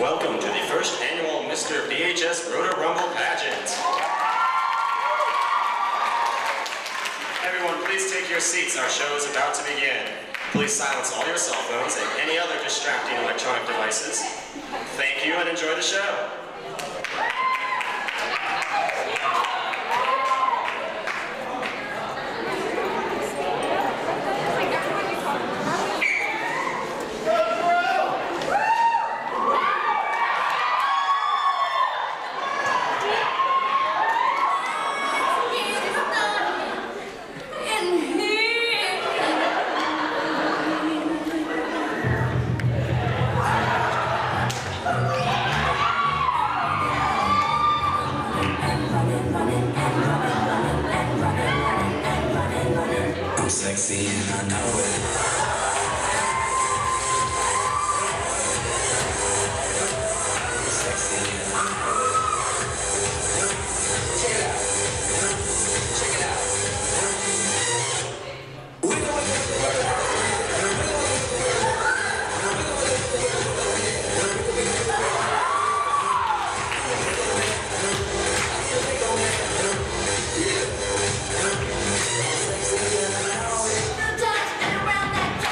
Welcome to the first annual Mr. BHS Rotor Rumble pageant. Everyone, please take your seats. Our show is about to begin. Please silence all your cell phones and any other distracting electronic devices. Thank you and enjoy the show. I'm sexy and I know it. I'm sexy and I know it. Check it out. Check it out. Around that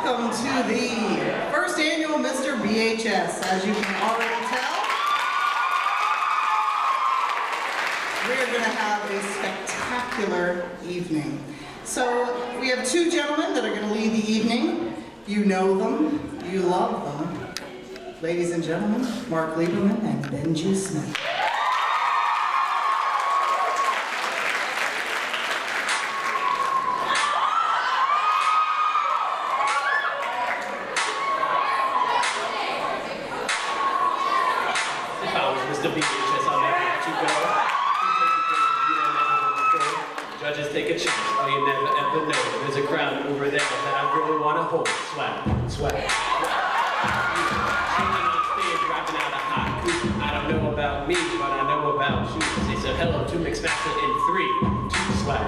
welcome to the first annual Mr. BHS. As you can already tell, we're going to have a spectacular evening. So we have two gentlemen that are going to lead the evening. You know them, you love them. Ladies and gentlemen, Mark Lieberman and Benji Smith. Mr. BHS, I'll never let you go. You don't ever know before. Judges take a chance, oh you never ever know. There's a crowd over there that I really want to hold. Swag, swag. Singing on stage, rapping out a hot coupe. I don't know about me, but I know about you. Say so hello to Mixmaster in 3, 2, swag.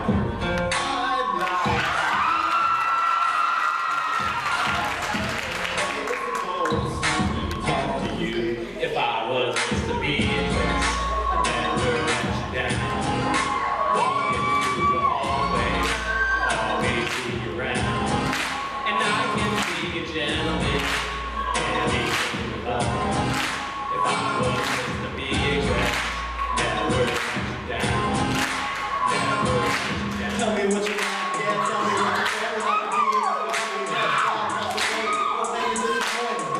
If I was Mr. BHS, I'd never let you down. Walking through the hallway, always see you around. And I can be a gentleman, anything you love. If I was Mr. BHS, never let you down. Never let you down. Tell me what you want, yeah, tell me what you care about the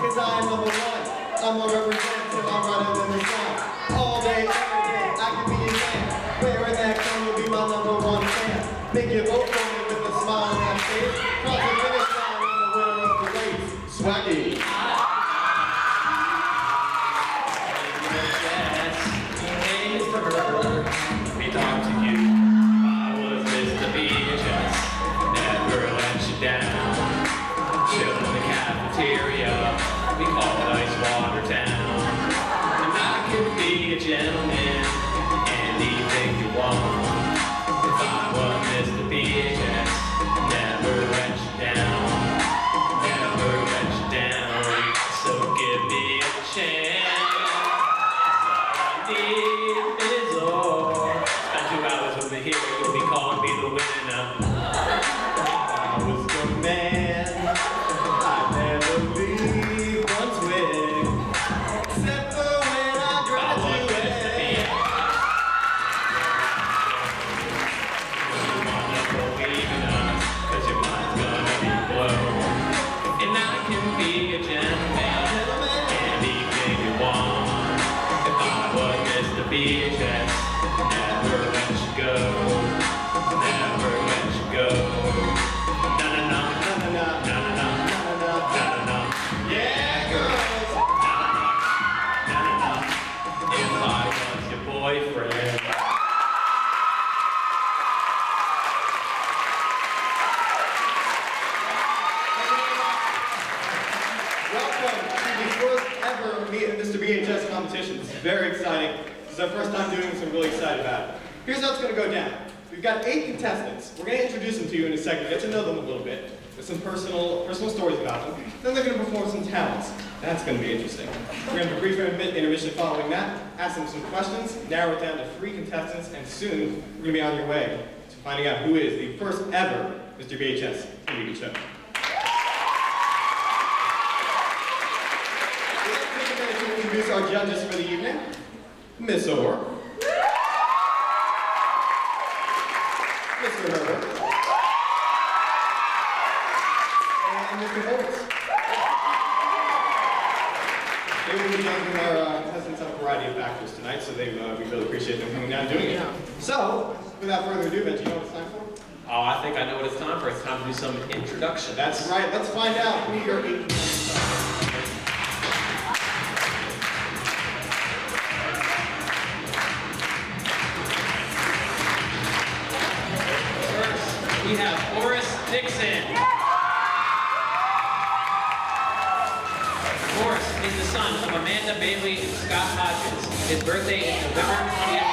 because I am number one. I'm a representative, I'm better than the sun. All day, every day, I can be your man. Wearing that crown, you'll be my number one fan. Make your vote for me with a smile on that face. Cross the finish line, I'm the winner of the race. Swaggy. Hey, Mr. Herbert, let me talk to you. I was Mr. BHS, never let you down. Chill in the cafeteria, we call it Ice Water Town. And I can be a gentleman, anything you want. If I was Mr. BHS, never let you down. Never let you down, so give me a chance. All I need is all. Spend 2 hours over here, you'll be calling me the winner. I was the man. I'd never leave Brunswick, except for when I graduate. Cause your mind's gonna be blown. And I can be a gentleman, anything you want. If I was Mr. BHS, never let you go. Never let you go. Na na na, na na na, na na na, na na na. Yeah, girls. Na na na, na na na. If I was your boyfriend. Welcome to the first ever Mr. BHS competition. This is very exciting. This is our first time doing this, I'm really excited about it. Here's how it's going to go down. We've got 8 contestants. We're going to introduce them to you in a second, get to know them a little bit, with some personal stories about them. Then they're going to perform some talents. That's going to be interesting. We're going to have a brief intermission following that, ask them some questions, narrow it down to 3 contestants, and soon we're going to be on your way to finding out who is the first ever Mr. BHS TV show. Let's take a minute to introduce our judges for the evening. Miss Orr, Mr. Herbert, and Mr. Holtz. They will be judging our contestants on a variety of factors tonight, so we really appreciate them coming down and doing it. So, without further ado, Benji, you know what it's time for? Oh, I think I know what it's time for. It's time to do some introductions. That's right. Let's find out who your 8 contestants are. We have Horace Dixon. Horace is the son of Amanda Bailey and Scott Hodges. His birthday is November 20th,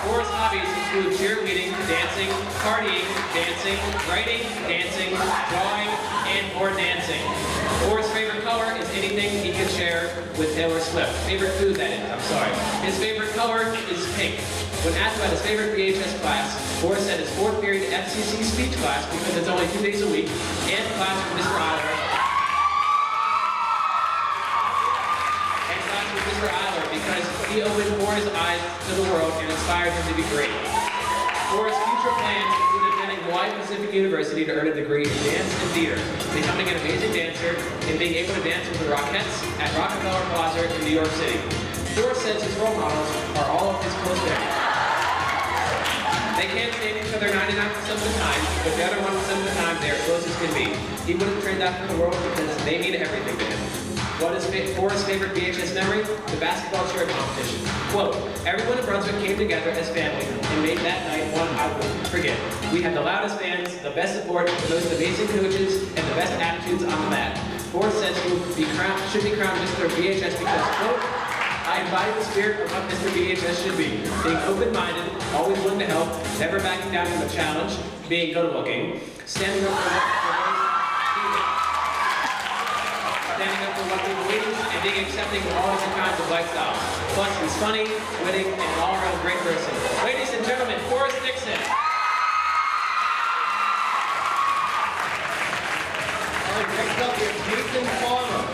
1984. Horace's hobbies include cheerleading, dancing, partying, dancing, writing, dancing, drawing, and or dancing. Horace's favorite color is anything he could share with Taylor Swift. Favorite food, that is, I'm sorry. His favorite color is pink. When asked about his favorite BHS class, Forrest said his fourth period FCC speech class because it's only 2 days a week, and class with Mr. Eiler. And class with Mr. Eiler because he opened Forrest's eyes to the world and inspired him to be great. Forrest's future plans included attending Hawaii Pacific University to earn a degree in dance and theater, becoming an amazing dancer, and being able to dance with the Rockettes at Rockefeller Plaza in New York City. Forrest says his role models are all of his close family. They can't stand each other 99% of the time, but the other 1% of the time they are close as can be. He wouldn't trade that for the world because they mean everything to him. What is Forrest's favorite BHS memory? The basketball cheer competition. Quote, everyone in Brunswick came together as family and made that night one I won't forget. We had the loudest fans, the best support, the most amazing coaches, and the best attitudes on the mat. Forrest says he should be crowned Mr. BHS because, quote, I embody the spirit of what Mr. BHS should be. Being open-minded, always willing to help, never backing down from a challenge, being good-looking, standing up for what they believe, and being accepting of all different kinds of lifestyles. Plus, he's funny, witty, and an all-around great person. Ladies and gentlemen, Forrest Nixon. All right, next up we have Nathan Farmer.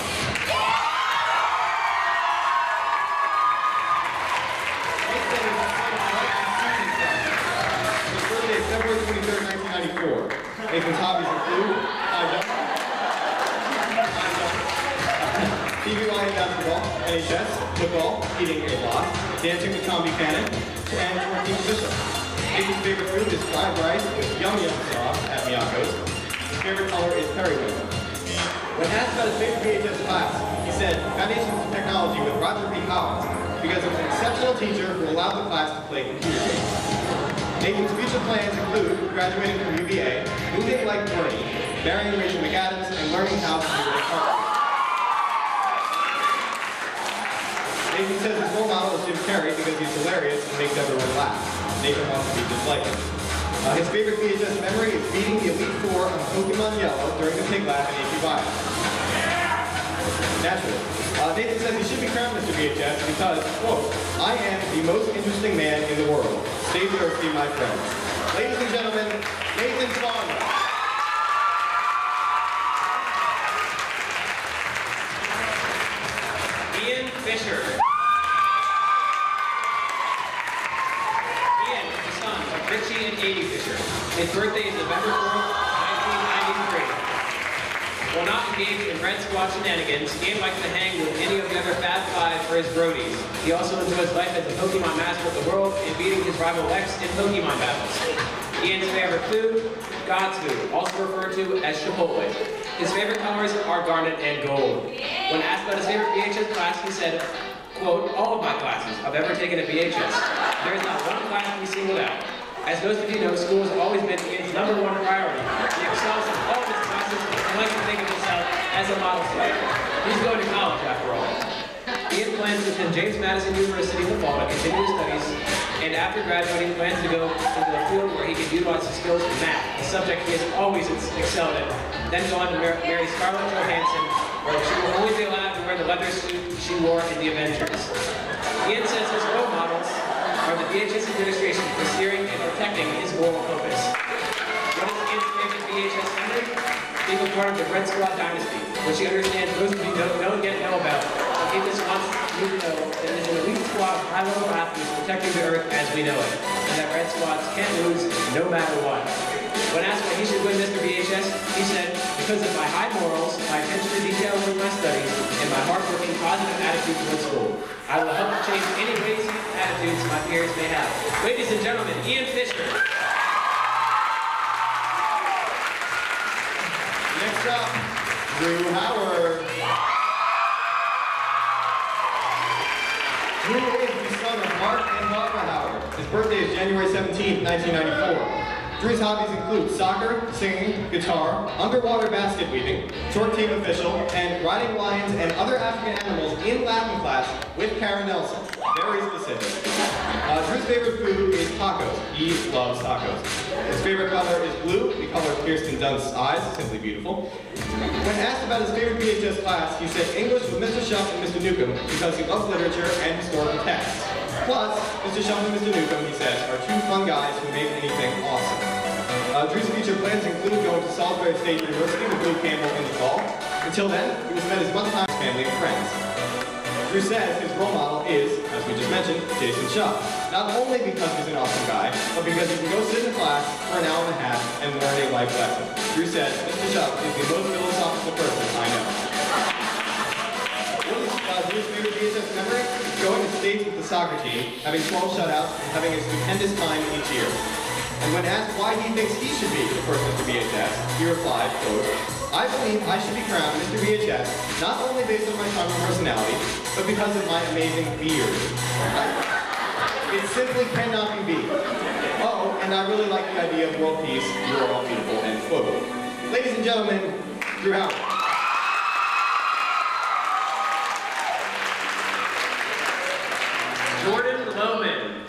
February 23rd, 1994. Nathan's hobbies include TV line basketball, NHS, football, eating a lot, dancing with Tom Buchanan, and working official. Nathan's favorite food is fried rice with yum yum sauce at Miyako's. His favorite color is periwinkle. When asked about his favorite BHS class, he said Foundations of Technology with Roger P. Collins because it was an exceptional teacher who allowed the class to play computer games. Nathan's future plans include graduating from UVA, moving like Bernie, marrying Rachel McAdams, and learning how to do a carpet. Nathan says his role model is Jim Carrey because he's hilarious and makes everyone laugh. Nathan wants to be just like him. His favorite BHS memory is beating the Elite Four on Pokemon Yellow during the Pig Laugh in AP Bio. Naturally. Nathan says he should be crowned Mr. BHS because, quote, I am the most interesting man in the world. Stay thirsty, my friends. Ladies and gentlemen, Nathan Farmer. Ian Fisher. Ian is the son of Richie and Amy Fisher. His birthday is November 4th, 1993. While not engaged in red squad shenanigans, Ian likes to hang with any of the other Fab Five for his brodies. He also enjoys life as a Pokemon master of the world and beating his rival X in Pokemon battles. Ian's favorite food? God's food, also referred to as Chipotle. His favorite colors are garnet and gold. When asked about his favorite BHS class, he said, quote, all of my classes I've ever taken at BHS. There is not one class we singled out. As most of you know, school has always been Ian's #1 priority. He excels in all of his classes and likes to think of himself as a model student. He's going to college after all. Ian plans to attend James Madison University in the fall to continue his studies, and after graduating, plans to go into a field where he can utilize his skills in math, a subject he has always excelled in. Then go on to marry Scarlett Johansson, where she will only be allowed to wear the leather suit she wore in The Avengers. Ian says his role models are the BHS administration for steering and protecting his moral compass. What is Ian's favorite BHS memory? Being a part of the Red Squad dynasty, which he understands most of you don't yet know about. So he just wants you to know that it is an elite squad of high-level athletes protecting the Earth as we know it, and that Red Squads can't lose no matter what. When asked why he should win Mr. BHS, he said, because of my high morals, my attention to detail in my studies, and my hard-working, positive attitude towards school. I will help change any lazy attitudes my peers may have. Ladies and gentlemen, Ian Fisher. Next up, Drew Howard. Drew is the son of Mark and Barbara Howard. His birthday is January 17th, 1994. Drew's hobbies include soccer, singing, guitar, underwater basket weaving, short team official, and riding lions and other African animals in Latin class with Karen Nelson. Very specific. Drew's favorite food is tacos. He loves tacos. His favorite color is blue, the color of Kirsten Dunst's eyes, simply beautiful. When asked about his favorite BHS class, he said English with Mr. Shuff and Mr. Newcomb because he loves literature and historical texts. Plus, Mr. Shelton and Mr. Newcomb, he says, are two fun guys who make anything awesome. Drew's future plans include going to Salisbury State University with Drew Campbell in the fall. Until then, he will spend as much time with family and friends. Drew says his role model is, as we just mentioned, Jason Shaw. Not only because he's an awesome guy, but because he can go sit in class for an hour and a half and learn a life lesson. Drew says, Mr. Shaw is the most philosophical person I know. What is Drew's favorite BHS memory? Going to states with the soccer team, having 12 shutouts, and having a stupendous time each year. And when asked why he thinks he should be the first Mr. BHS, he replied, quote, I believe I should be crowned Mr. BHS, not only based on my charming personality, but because of my amazing beard. It simply cannot be beat. Oh, and I really like the idea of world peace, you are all beautiful, end quote. Ladies and gentlemen, Drew Howard. Jordan Lohman.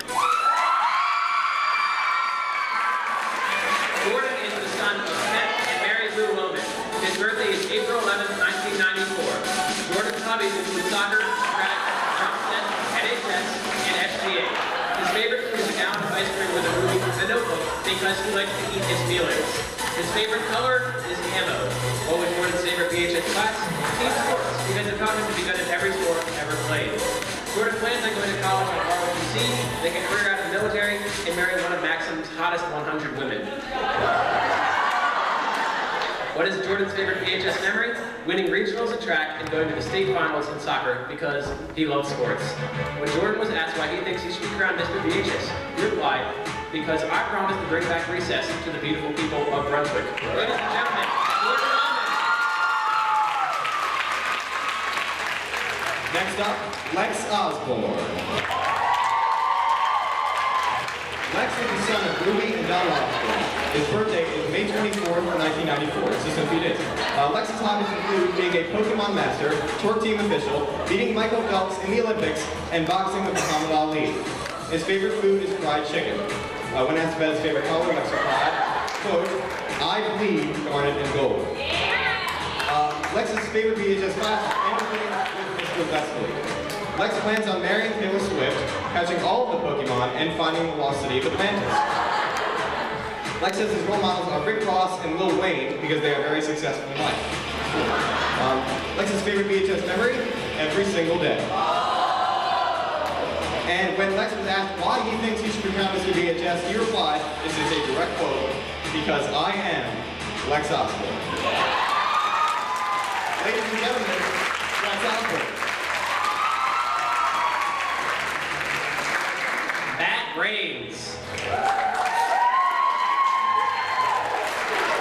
Jordan is the son of Seth and Mary Lou Lohman. His birthday is April 11, 1994. Jordan's hobbies include soccer, track, drum set, NHS, and SGA. His favorite food is a gallon of ice cream with a movie and a notebook because he likes to eat his feelings. His favorite color is camo. What was Jordan's favorite BHS class? Team sports, because it taught him to be good at every sport ever played. Jordan plans on going to college at ROTC, make a career out of the military, and marry one of Maxim's hottest 100 women. What is Jordan's favorite BHS memory? Winning regionals at track and going to the state finals in soccer because he loves sports. When Jordan was asked why he thinks he should be crowned Mr. BHS, he replied, because I promised to bring back recess to the beautiful people of Brunswick. Ladies and gentlemen, Jordan Lohman. Next up, Lex Osborne. Lex is the son of Ruby and Don Osborne. His birthday is May 24th, 1994, just a few days. Lex's hobbies include being a Pokemon master, tour team official, beating Michael Phelps in the Olympics, and boxing with Muhammad Ali. His favorite food is fried chicken. When asked about his favorite color, Lex replied, quote, I bleed garnet and gold. Lex's favorite BHS class is anything with Mr. Vesely. Lex plans on marrying Taylor Swift, catching all of the Pokemon, and finding the lost city of Atlantis. Lex says his role models are Rick Ross and Lil Wayne because they are very successful in life. Lex's favorite BHS memory? Every single day. And when Lex was asked why he thinks he should become Mr. BHS, he replied, this is a direct quote, because I am Lex Osborne. Ladies and gentlemen, Lex Osborne. Matt Raines.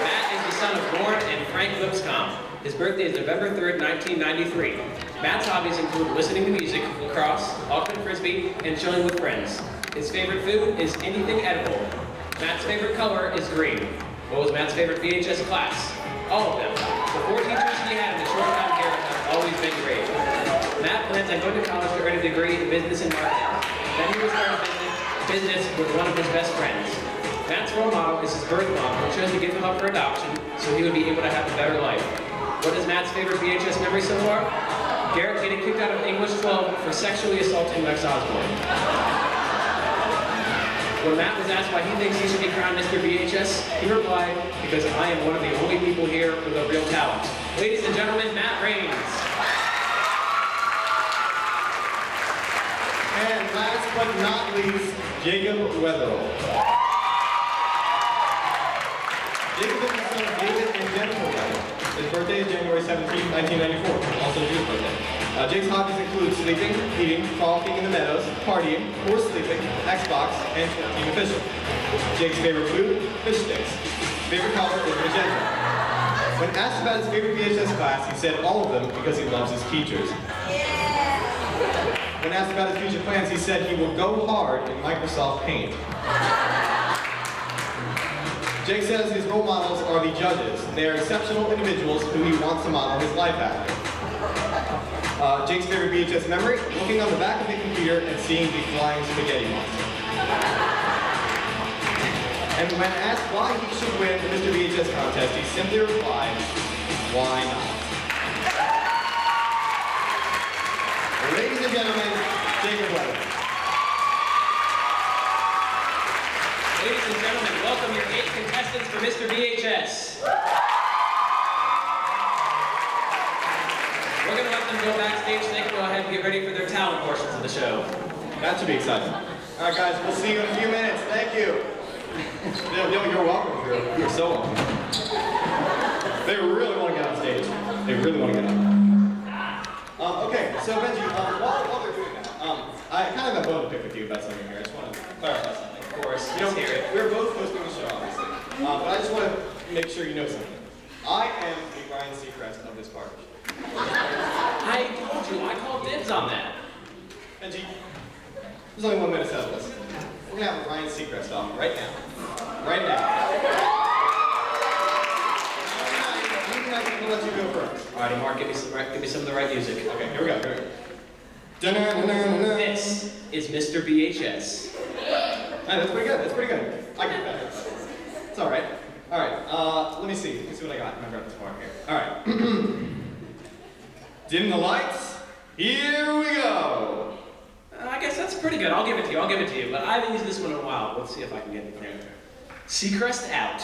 Matt is the son of Gord and Frank Lipscomb. His birthday is November 3rd, 1993. Matt's hobbies include listening to music, lacrosse, ultimate frisbee, and chilling with friends. His favorite food is anything edible. Matt's favorite color is green. What was Matt's favorite VHS class? All of them. The 4 teachers he had in the short time here have always been great. Matt plans on going to college to earn a degree in business and marketing. Then he will start a business with one of his best friends. Matt's role model is his birth mom, who chose to give him up for adoption so he would be able to have a better life. What is Matt's favorite BHS memory so far? Garrett getting kicked out of English 12 for sexually assaulting Lex Osborne. When Matt was asked why he thinks he should be crowned Mr. BHS, he replied, because I am one of the only people here with a real talent. Ladies and gentlemen, Matt Raines. And last but not least, Jacob Weatherall. Jacob is the son of David and Jennifer Weatherall. His birthday is January 17, 1994, also Drew's birthday. Jake's hobbies include sleeping, eating, frolicking in the meadows, partying, horse sleeping, Xbox, and team official. Jake's favorite food? Fish sticks. Favorite color is magenta. When asked about his favorite BHS class, he said all of them because he loves his teachers. When asked about his future plans, he said he will go hard in Microsoft Paint. Jake says his role models are the judges. They are exceptional individuals who he wants to model his life after. Jake's favorite BHS memory? Looking on the back of the computer and seeing the flying spaghetti monster. And when asked why he should win the Mr. BHS contest, he simply replied, why not? Ladies and gentlemen, Jacob Weatherall. for Mr. BHS. We're going to let them go backstage so they can go ahead and get ready for their talent portions of the show. That should be exciting. All right, guys, we'll see you in a few minutes. Thank you. No, you're welcome. You're so welcome. They really want to get on stage. They really want to get on. Okay, so Benji, while they're doing that, I kind of have a bone to pick with you about something here. I just want to clarify something. Of course, let's hear it. We're both hosting the show, obviously. But I just want to make sure you know something. I am the Ryan Seacrest of this party. I told you, I called dibs on that. Benji, there's only 1 minute to settle this. We're going to have a Ryan Seacrest off right now. Right now. I'm going to let you go first. Alrighty, Mark, give me some of the right music. Okay, here we go. This is Mr. BHS. Hey, that's pretty good. That's pretty good. I get that. It's all right. All right. Let me see. Let me see what I got. I'm gonna grab this mark here. All right. Dim the lights. Here we go. I guess that's pretty good. I'll give it to you. I'll give it to you. But I haven't used this one in a while. Let's see if I can get anything. Seacrest out.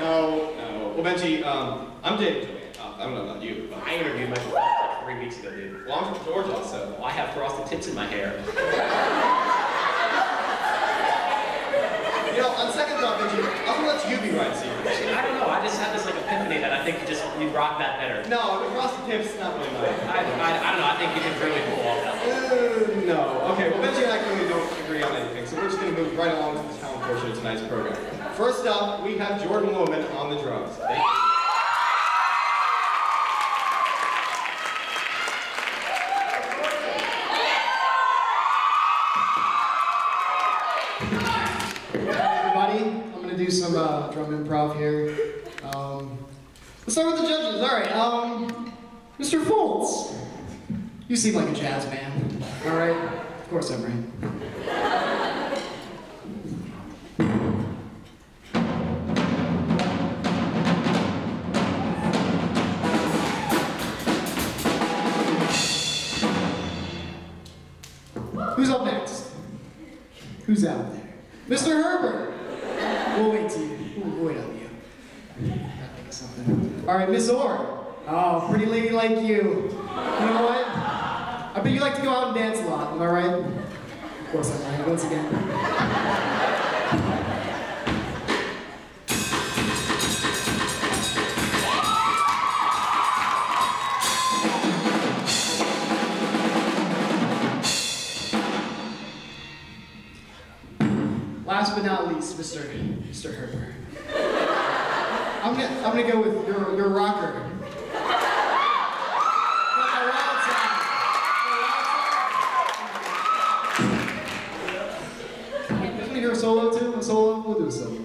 No. Well, Benji, I'm dating Julian. I don't know about you, but I interviewed Michael like 3 weeks ago, dude. well, I'm from Georgia, so. Well, I have frosted tips in my hair. You know, on second thought, Benji, I'm gonna let you be Ryan Seacrest. I don't know. I just had this like epiphany that I think you'd rock that better. No, the frosted tips, not really mine. I don't know. I think you could really pull off that. No. Okay, well, Benji and I clearly don't agree on anything, so we're just going to move right along to the talent portion of tonight's program. First up, we have Jordan Lohman on the drums. Thank you. Everybody, I'm going to do some drum improv here. Let's start with the judges. All right, Mr. Foltz, you seem like a jazz man. All right, of course I'm right. Who's up next? Who's out there? Mr. Herbert! We'll wait till you. We'll wait on you. Gotta think of something. All right, Miss Orr. Oh, pretty lady like you. You know what? I bet you like to go out and dance a lot, am I right? Of course I'm right, once again. Last but not least, Mr. Herbert. I'm gonna go with your rocker. You want to hear a solo too? A solo? We'll do a solo.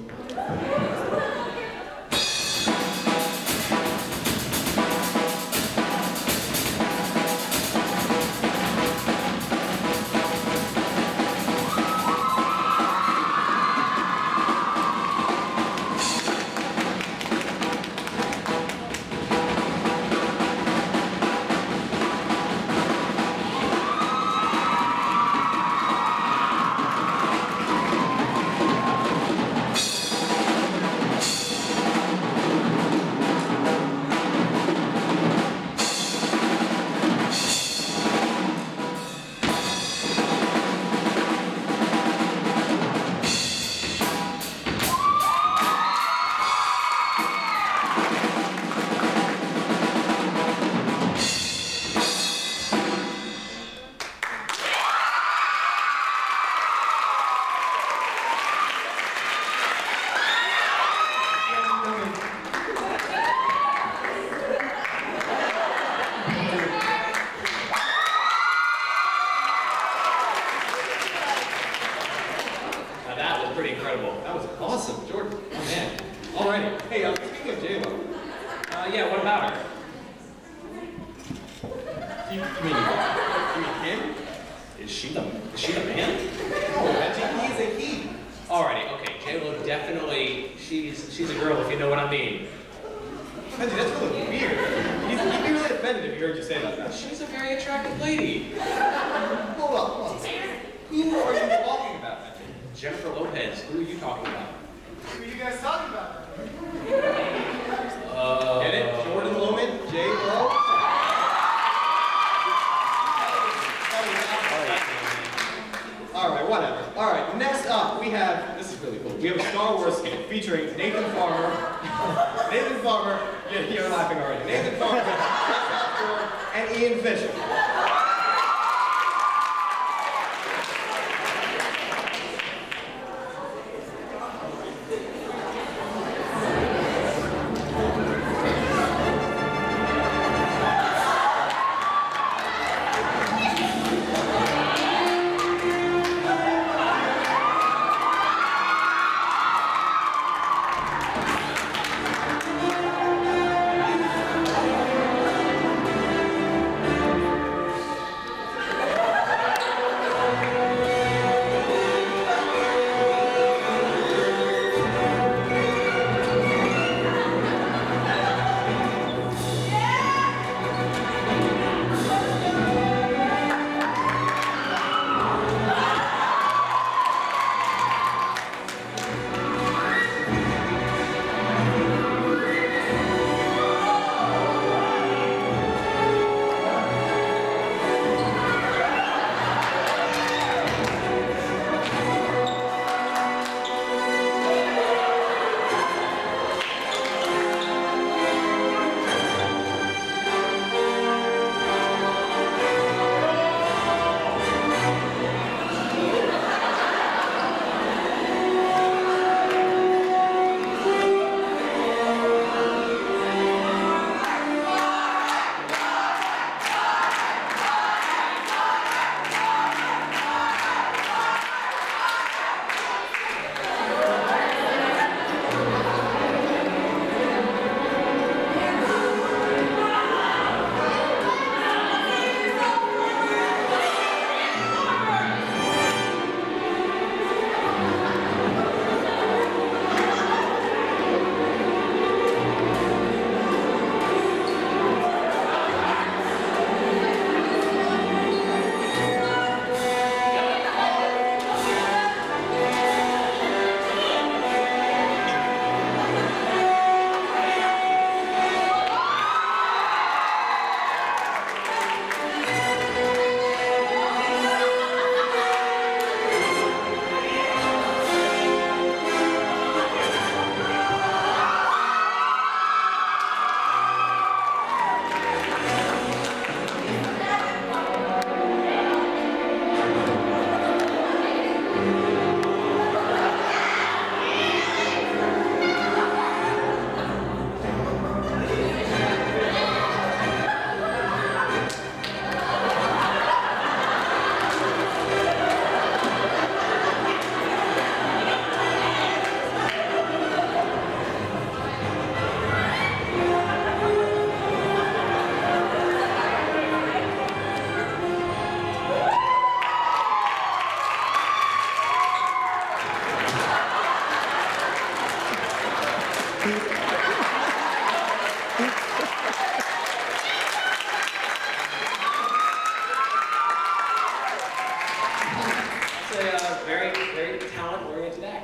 Yeah, what about her? You mean him? Is she the man? No, Benji, he's a he. Alrighty, okay, J-Lo definitely, she's a girl if you know what I mean. Benji, that's really weird. He'd be really offended if he heard you say that. She's a very attractive lady. Hold on. Who are you talking about, Benji? Jennifer Lopez, who are you talking about? Who are you guys talking about? Get it? Jordan Loman, J. Lo. Alright, whatever. Alright, next up we have, this is really cool, we have a Star Wars skit featuring Nathan Farmer. Nathan Farmer, you're laughing already. Nathan Farmer, and Ian Fisher.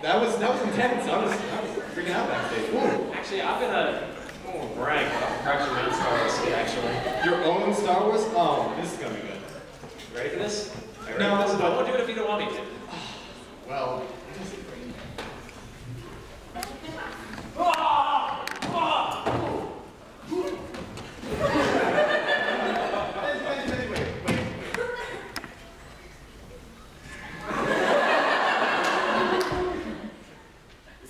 That was intense. I was freaking out backstage. Ooh. Actually, I've been brag. I've practiced my own Star Wars skit, actually. Your own Star Wars? Oh, this is gonna be good. Ready for this? No, I won't do it if you don't want me to. Well.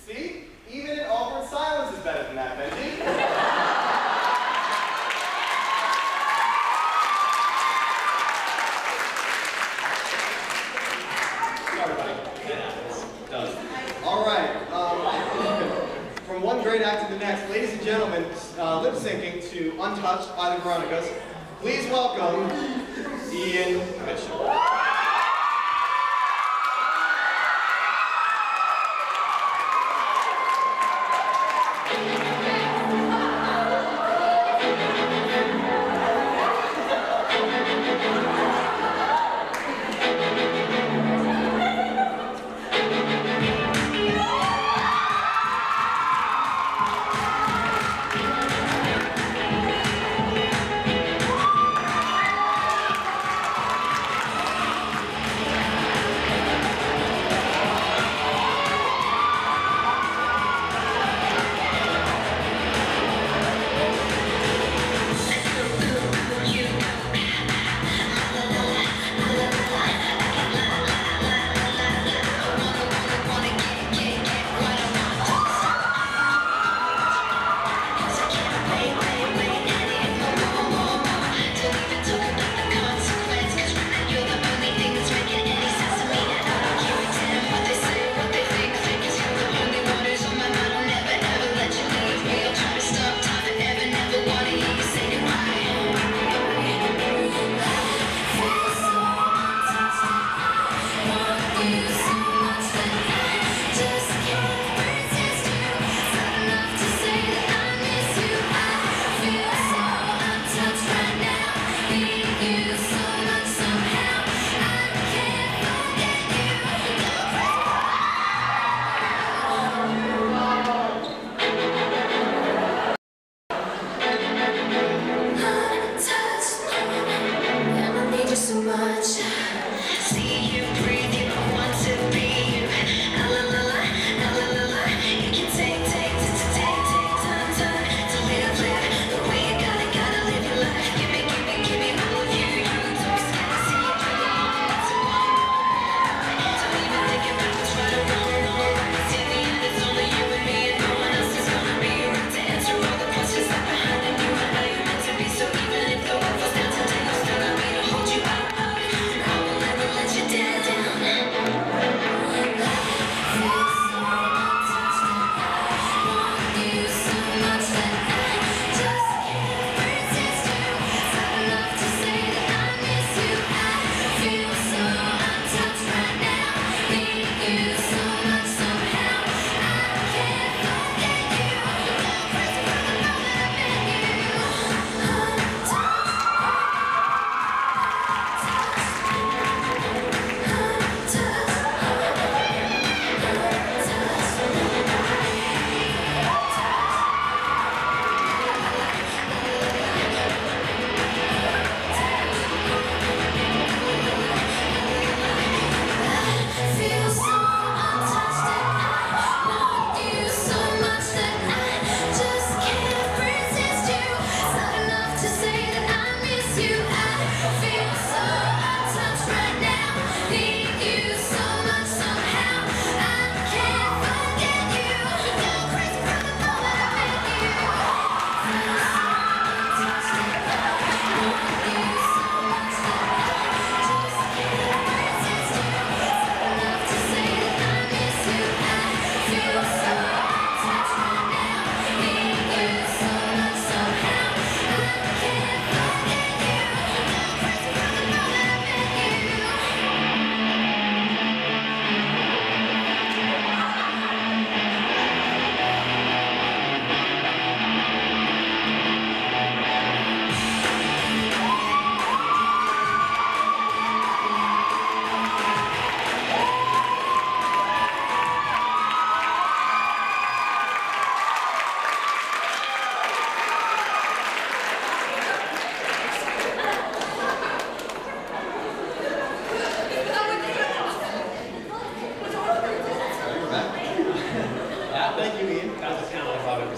See? Even an awkward silence is better than that, Benji. Sorry, buddy. It happens. It does. All right. From one great act to the next, ladies and gentlemen, lip syncing to Untouched by the Veronicas, please welcome Ian Fisher.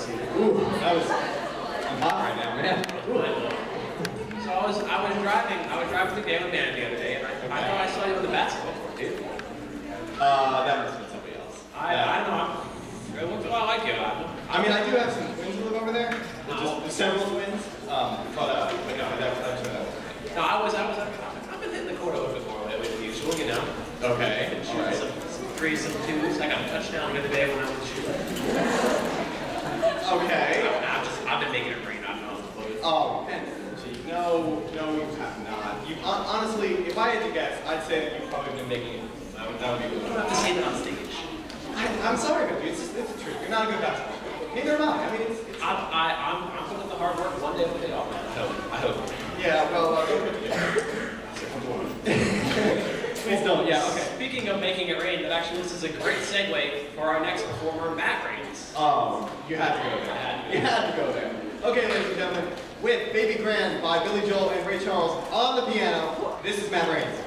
this evening. Ooh, I'm hot right now, man. So I was driving through Daily Man the other day, and I thought I saw you on the basketball court, dude. That must have been somebody else. I don't know. It looks a lot like you. I mean, I do have some twins who live over there. Just several twins. But no, that's No, I've been hitting the court a little bit more lately than usual, you know. okay. Been shooting some threes, some twos. I got a touchdown the other day when I was shooting. Okay. I've been making it rain. I don't know. Oh, Benji, no, you have not. You honestly, if I had to guess, I'd say that you've probably been making it. That would be You good. don't have to say that on stage. I'm sorry, Benji. It's the truth. You're not a good basketball player. Neither am I. I mean, it's I'm putting in the hard work one day with the day off, man. I hope. yeah. Well, don't put together. Please don't. Yeah. Okay. Speaking of making it rain, this is a great segue for our next performer, Matt Rains. Oh, you had to go there. You had to go there. Okay, ladies and gentlemen, with Baby Grand by Billy Joel and Ray Charles on the piano, this is Matt Rains.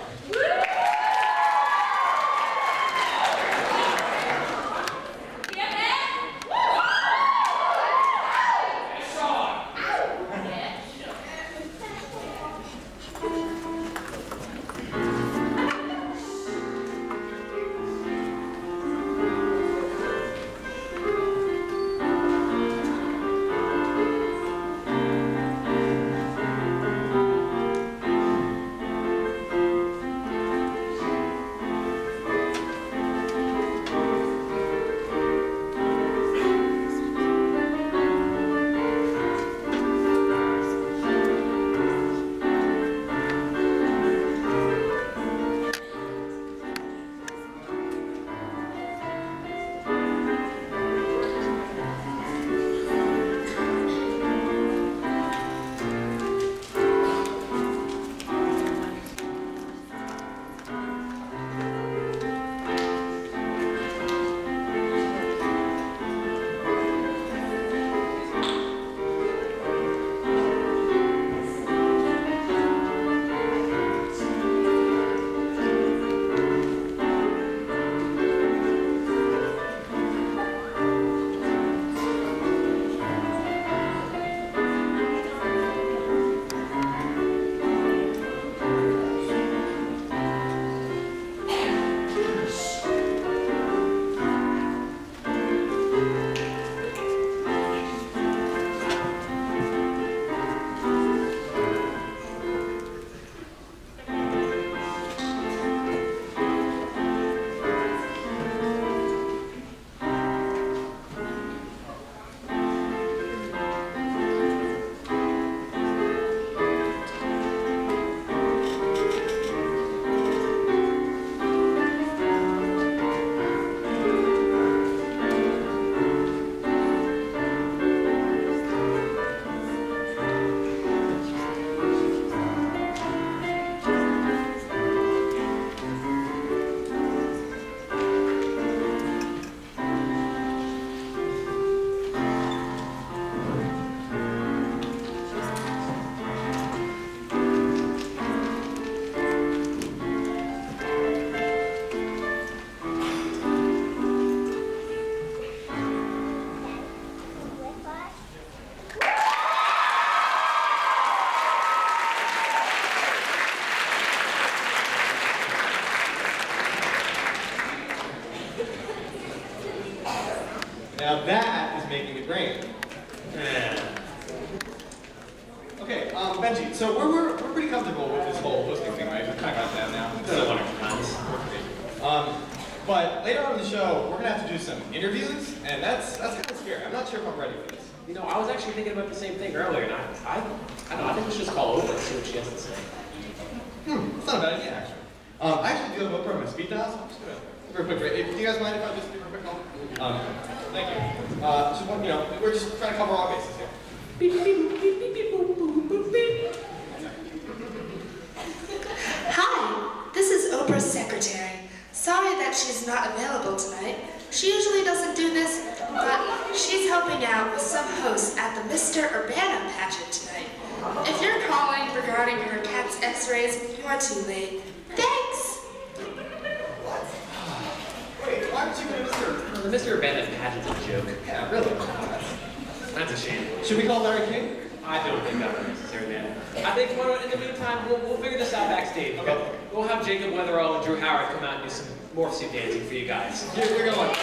Now that is making it rain. Okay, Benji, so we're pretty comfortable with this whole hosting thing, right? We've kind of got that now. It's a wonderful times. But later on in the show, we're gonna have to do some interviews, and that's kind of scary. I'm not sure if I'm ready for this. You know, I was actually thinking about the same thing earlier, and I don't know, I think we should just call Oprah and see what she has to say. It's not a bad idea, actually. I actually do have Oprah on my speed dial, so I'm just gonna real quick. Do you guys mind if I just do a quick call? Thank you. Just one, we're just trying to cover all bases here. Hi, this is Oprah's secretary. Sorry that she's not available tonight. She usually doesn't do this, but she's helping out with some hosts at the Mr. Urbana pageant tonight. If you're calling regarding your cat's x-rays, you are too late. Thanks! Wait, why aren't you going to Mr. The Mr. Urbana pageant's a joke. Yeah, really? Should we call Larry King? I don't think that's necessary, man. I think in the meantime, we'll figure this out backstage. Okay. We'll have Jacob Weatherall and Drew Howard come out and do some morph suit dancing for you guys. You're gonna like.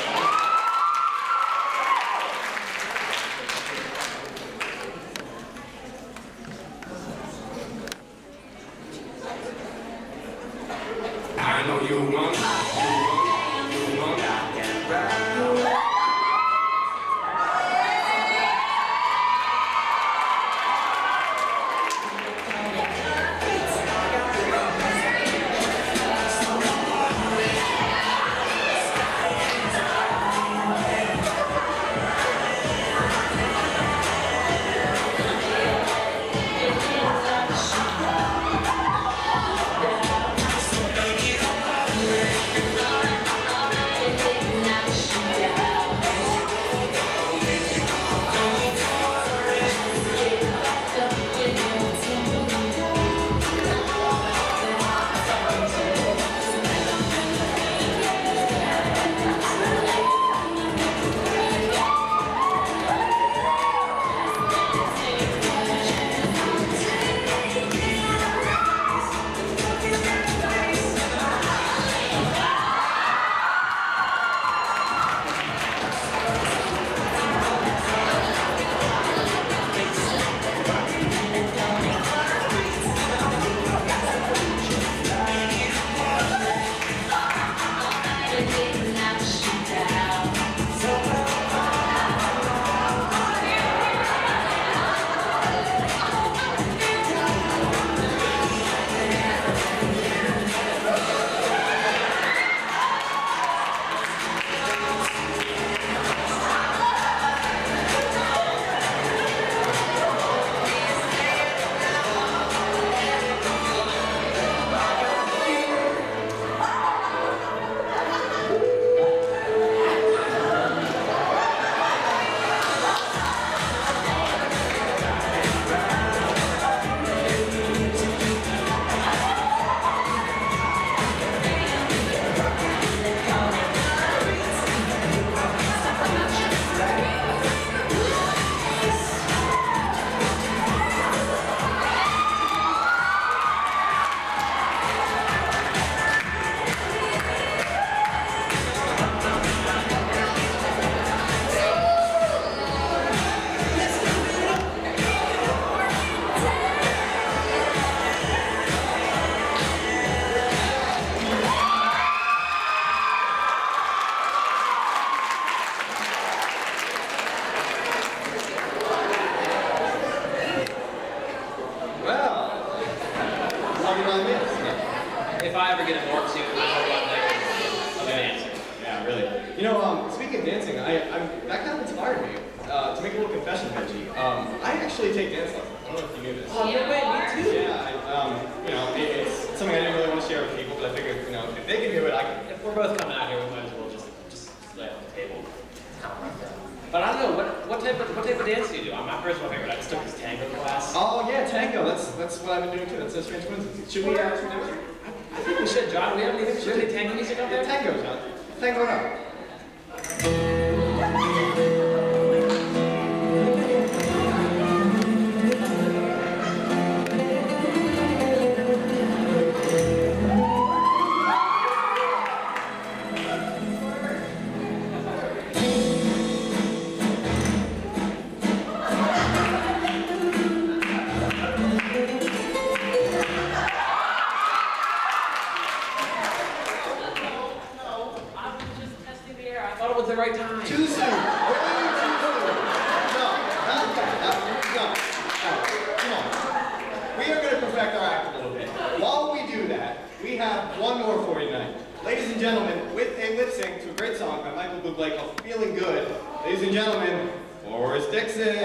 I know you want If I ever get a morph suit, I'll be dancing. Yeah, really. You know, speaking of dancing, that kind of inspired me to make a little confession, Benji. I actually take dance lessons. I don't know if you knew this. Oh, no way, me too. Yeah, you know, it's something I didn't really want to share with people, but I figured, you know, if they can do it, I can. If we're both coming out here, we might as well just lay on the table. But I don't know, what type of dance do you do? My personal favorite, I just took this tango class. Oh yeah, tango. That's what I've been doing too. That's a strange coincidence. Should we do it? I think we should, John. We have any tango music up there? Tango, John. Tango it up. The right time. Too soon. Way too soon. No. Come on. We are going to perfect our act a little bit. While we do that, we have one more for you tonight. Ladies and gentlemen, with a lip sync to a great song by Michael Bublé called Feeling Good, ladies and gentlemen, Forrest Dixon.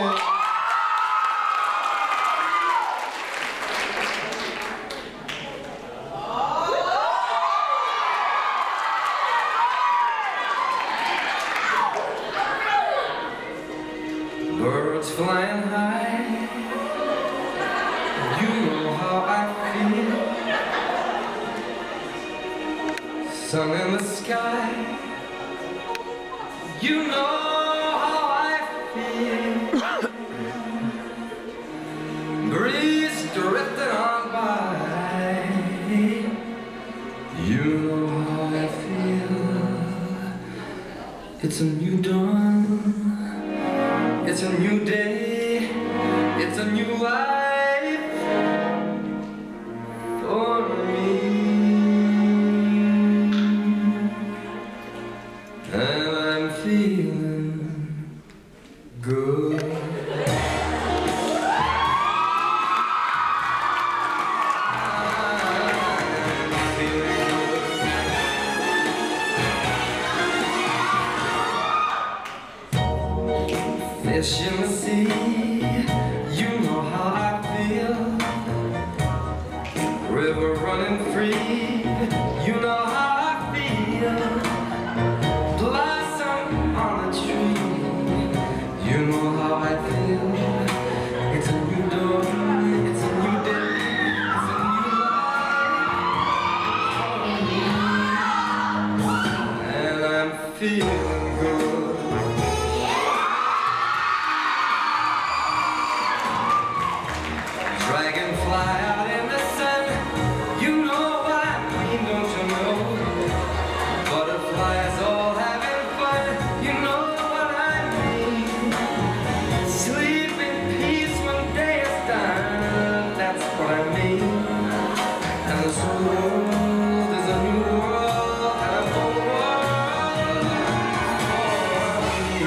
Birds flying high, you know how I feel. Sun in the sky, you know how I feel. It's a new dawn, it's a new day, it's a new life for me. And I'm feeling good. Fish in the sea, you know how I feel. River running free, you know how I feel. Blossom on a tree, you know how I feel. It's a new dawn, it's a new day, it's a new life, and I'm feeling good. Dragonfly out in the sun, you know what I mean, don't you know? Butterflies all having fun, you know what I mean. Sleep in peace when day is done, that's what I mean. And this world is a new world, and a whole world for me.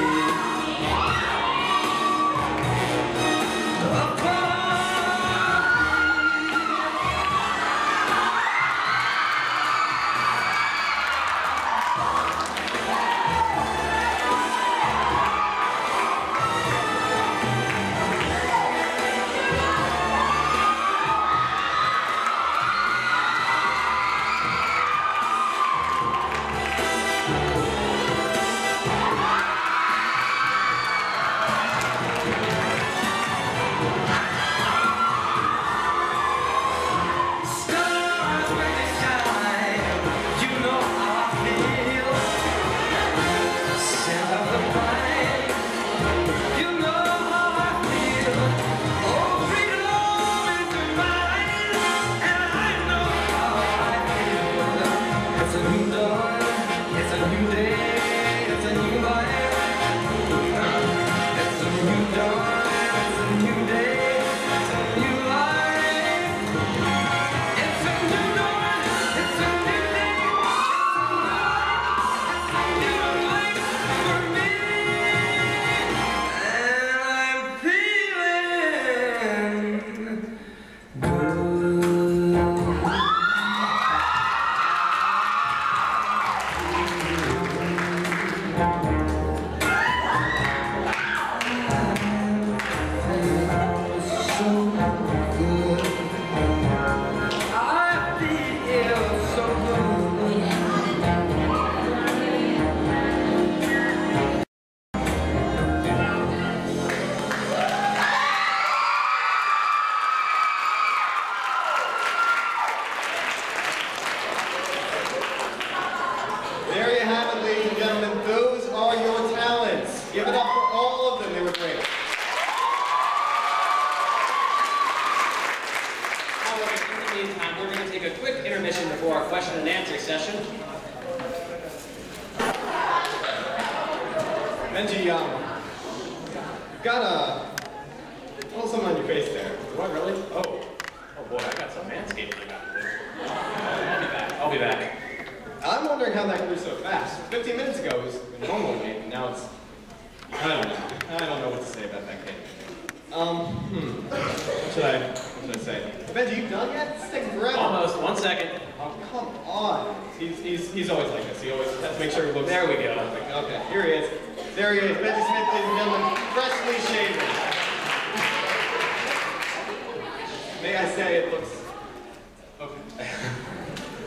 There you have it, ladies and gentlemen. Those are your talents. Give it up for all of them. They were great. Alright, in the meantime, we're going to take a quick intermission before our question and answer session. Benji, you've got a little something on your face there. What, really? Oh boy, I got some manscaping I got to do. I'll be back. I'm wondering how that grew so fast. 15 minutes ago it was a normal game, and now it's... I don't know what to say about that game. What should I say? Benji, you done yet? It's taking forever. Almost. 1 second. Oh, come on. He's always like this. He always has to make sure he looks... There we go. Perfect. Okay, here he is. There he is. Benji Smith, ladies and gentlemen, freshly shaven. May I say it looks... Okay.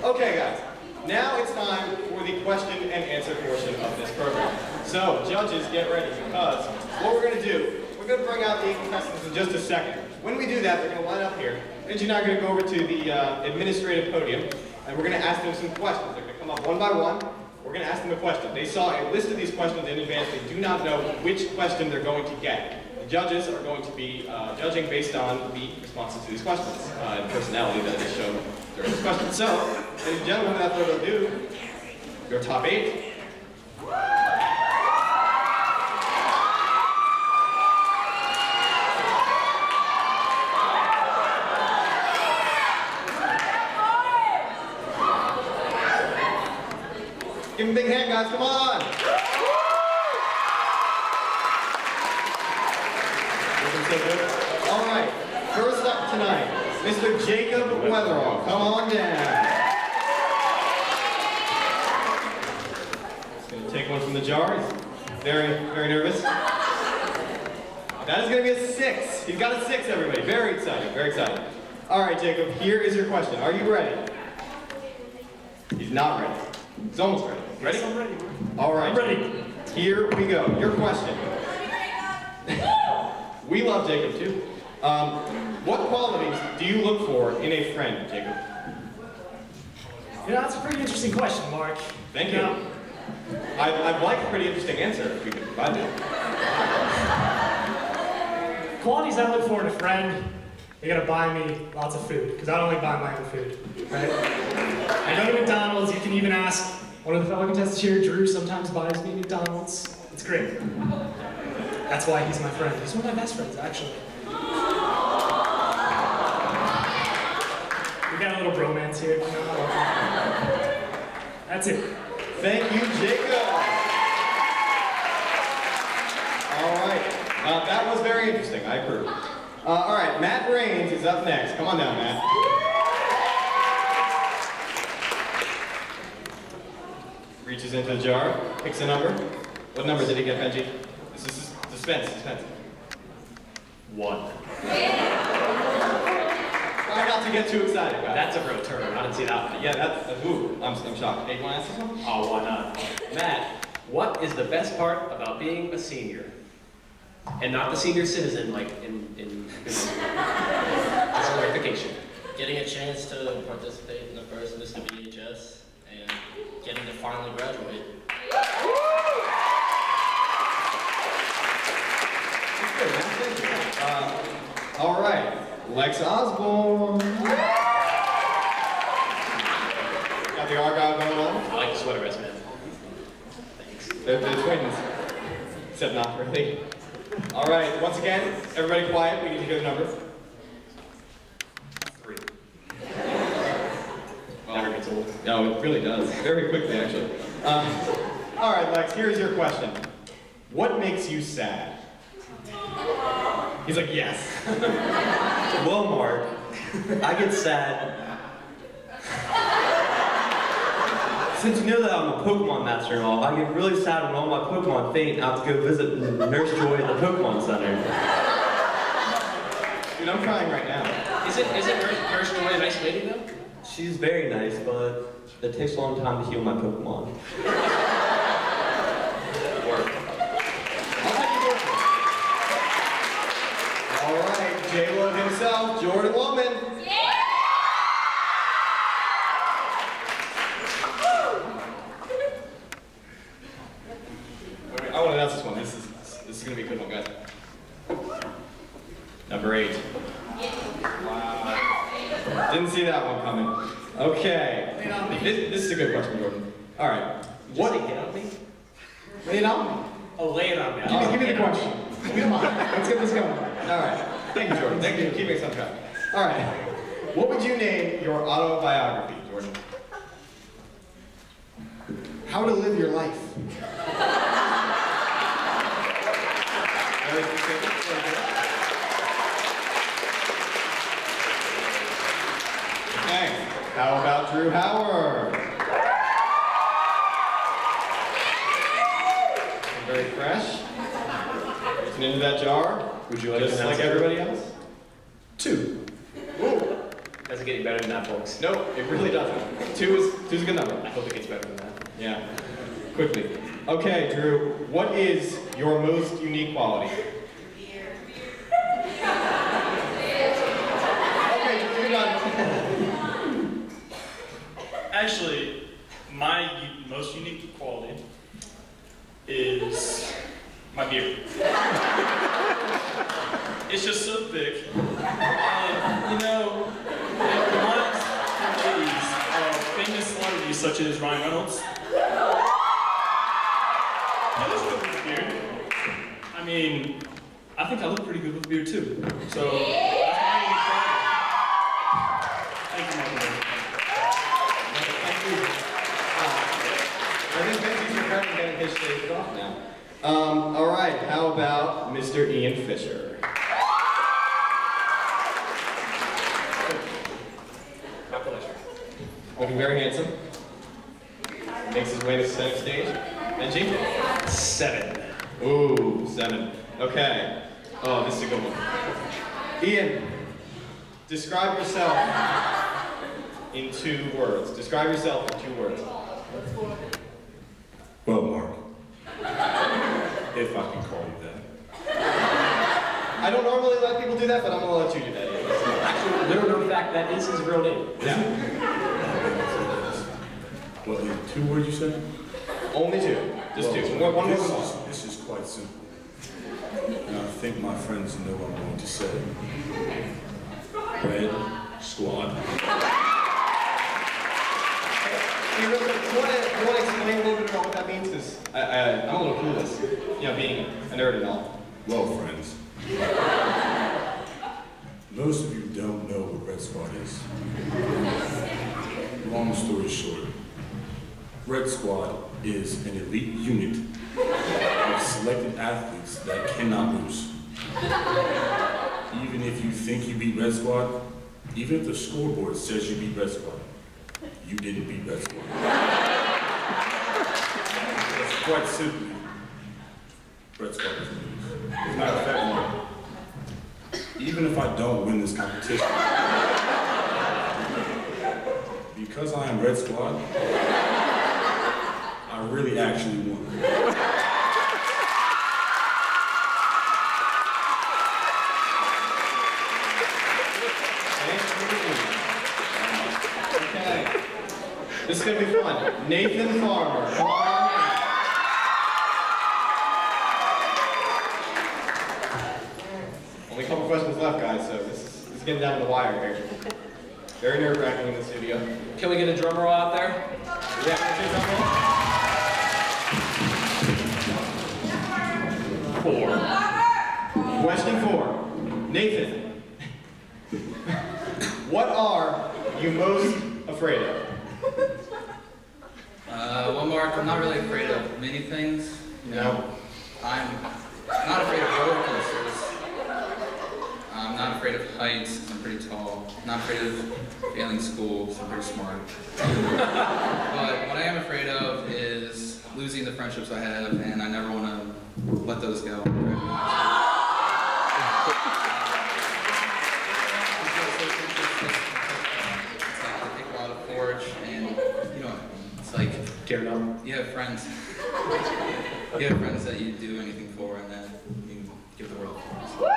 Okay, guys. Now it's time for the question and answer portion of this program. So, judges, get ready, because what we're going to do, we're going to bring out the contestants in just a second. When we do that, they're going to line up here. Benji and I are going to go over to the administrative podium, and we're going to ask them some questions. They're going to come up one by one. We're going to ask them a question. They saw a list of these questions in advance. They do not know which question they're going to get. The judges are going to be judging based on the responses to these questions and personality that is shown during this question. So, ladies and gentlemen, without further ado, your top 8. guys, come on. Looking so good. All right, first up tonight, Mr. Jacob Weatherall. Come on down. He's going to take one from the jar. He's very, very nervous. That is going to be a 6. He's got a 6, everybody. Very exciting, very exciting. All right, Jacob, here is your question. Are you ready? He's not ready. He's almost ready. Ready? Yes, I'm ready. All right. I'm ready. Here we go. Your question. We love Jacob too. What qualities do you look for in a friend, Jacob? You know, that's a pretty interesting question, Mark. Thank you. I'd like a pretty interesting answer if we could provide that. Qualities I look for in a friend, they gotta buy me lots of food, because I don't like buying my own food, right? I go to McDonald's, you can even ask one of the fellow contestants here, Drew sometimes buys me McDonald's. It's great. That's why he's my friend. He's one of my best friends, actually. We got a little bromance here. That's it. Thank you, Jacob. All right. That was very interesting. I approve. All right, Matt Rains is up next. Come on down, Matt. Reaches into the jar, picks a number. What number did he get, Benji? This is suspense, suspense. 1. Try not to get too excited, guys. That's a real turn. I didn't see that one. Yeah, that's, ooh, I'm shocked. Hey, you want to ask this one? Oh, why not? Matt, what is the best part about being a senior? And not the senior citizen, like in as a clarification. Getting a chance to participate in the first Mr. BHS and getting to finally graduate. All right, Lex Osborne. Got the Argyle going on? I like the sweater vest, man. Thanks. They're twins, except not really. All right, once again, everybody quiet. We need to hear the number. 3. Never gets old. No, it really does. Very quickly, actually. All right, Lex, here's your question. What makes you sad? He's like, yes. Well, Mark, I get sad. Since you know that I'm a Pokemon master and all, I get really sad when all my Pokemon faint and I have to go visit Nurse Joy at the Pokemon Center. Dude, I'm crying right now. Is it Nurse Joy a nice lady though? She's very nice, but it takes a long time to heal my Pokemon. All right, J-Lo himself, Jordan Woman. Yeah! I want to announce this one. This is going to be a good one, guys. Number 8. Wow. Didn't see that one coming. Okay. This is a good question, Jordan. All right. What? Get on me? Lay it on me. Oh, lay it on me. Give me the question. Come on, let's get this going. All right. Thank you, Jordan. Thank you for keeping us on track. All right. What would you name your autobiography, Jordan? How to live your life. Very specific. Very good. Okay. How about Drew Howard? Very fresh. Reaching into that jar. Would you like just to like everybody else? 2. Ooh. Doesn't get any better than that, folks. No, it really doesn't. 2 is a good number. I hope it gets better than that. Yeah. Quickly. Okay, Drew. What is your most unique quality? Okay, Drew, you're done. Actually, my most unique quality is my beard. It's just so thick. And, you know, it reminds me of famous celebrities such as Ryan Reynolds. He looks good with a beard. I mean, I think I look pretty good with a beard too. So, that's my unique quality. Thank you, Michael. Thank you. I think Benji's your his shades it off now. All right, how about Mr. Ian Fisher? My pleasure. Looking very handsome. Makes his way to the center stage. Benji? 7. Ooh, 7. Okay. Oh, this is a good one. Ian, describe yourself in 2 words. Describe yourself in 2 words. Well, Mark, if I can call you that. I don't normally let people do that, but I'm going to let you do that. Ian. Actually, little known fact, that is his real name. Yeah. What, in 2 words you said? Only 2. Just 2. One more. This is quite simple. And I think my friends know what I'm going to say. Red Squad. You want to explain a little bit about what that means? Because I'm a little clueless, you know, being a nerd and all. Well, friends, most of you don't know what Red Squad is. Long story short, Red Squad is an elite unit of selected athletes that cannot lose. Even if you think you beat Red Squad, even if the scoreboard says you beat Red Squad, you didn't beat Red Squad. That's quite simply, Red Squad doesn't lose. As a matter of fact, Mark, even if I don't win this competition, because I am Red Squad, I really actually won. Okay. This is going to be fun. Nathan Farmer, come on. Only a couple questions left, guys, so this is getting down to the wire here. Very nerve-wracking in the studio. Can we get a drum roll out there? Yeah, can we get a drum roll? 4. Question 4. Nathan, what are you most afraid of? Well, Mark, I'm not really afraid of many things. No. I'm not afraid of roller coasters. I'm not afraid of heights, 'cause I'm pretty tall. I'm not afraid of failing school, because I'm pretty smart. But what I am afraid of is losing the friendships I have, and I never want to let those go. They take a lot of courage, and you know, it's like you have friends. You have friends that you do anything for, and then you give the world for.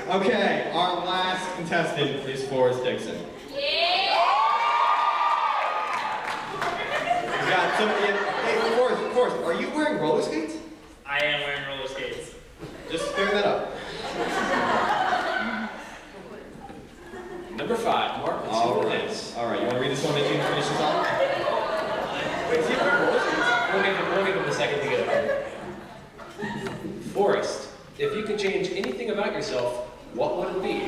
Okay, our last contestant is Forrest Dixon. We got somebody. Hey, Forrest, are you wearing roller skates? I am wearing roller skates. Just clear that up. Number 5, Mark. Let's see what it is. All right, you want to read this one and finish this off? Wait, is he wearing roller skates? We'll give him a second to get it. Forrest, if you could change anything about yourself, what would it be?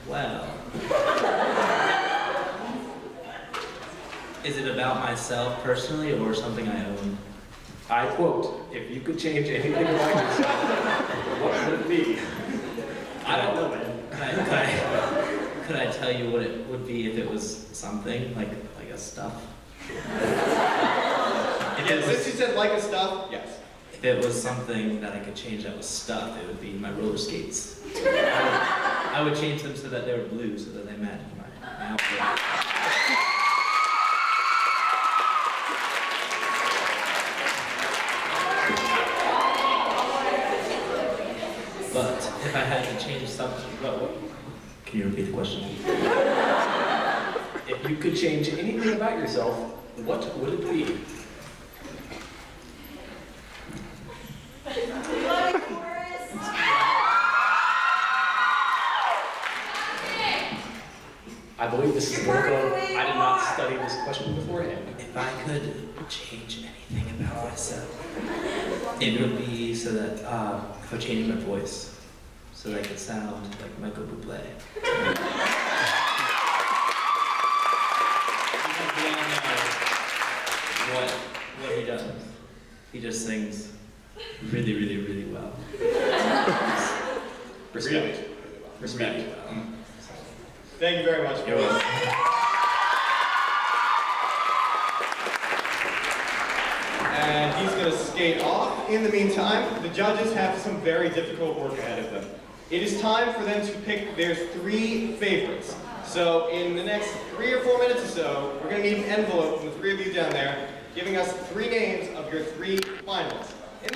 Well, is it about myself personally or something I own? I quote, if you could change anything about yourself, what would it be? I don't know, man. Could I tell you what it would be if it was something, like a stuff? Since you said like a stuff, yes. If it was something that I could change that was stuff, it would be my roller skates. I would change them so that they were blue, so that they matched my outfit. But if I had to change something, can you repeat the question? If you could change anything about yourself, what would it be? I believe this is political. I did not study this question beforehand. If I could change anything about myself, it would be so that if I change my voice, so that I could sound like Michael Bublé. What he does, he just sings really, really, really well. Respect. Really? Respect. Thank you very much. You're welcome. And he's going to skate off. In the meantime, the judges have some very difficult work ahead of them. It is time for them to pick their 3 favorites. So in the next 3 or 4 minutes or so, we're going to need an envelope from the 3 of you down there, giving us 3 names of your 3 finalists.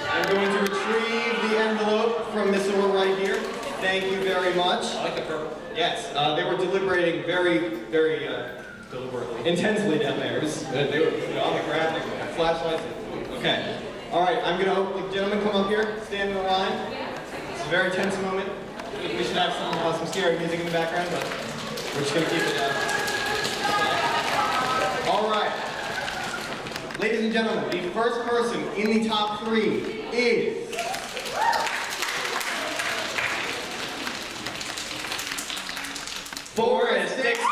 I'm going to retrieve the envelope from Miss Orr right here. Thank you very much. I like the purple. Yes, they were deliberating very deliberately, intensely down there. They were on the ground, they had flashlights. Okay. All right, I'm going to hope the gentlemen come up here, stand in a line. It's a very tense moment. We should have some scary music in the background, but we're just going to keep it down. All right. Ladies and gentlemen, the first person in the top 3 is... Forrest Dixon!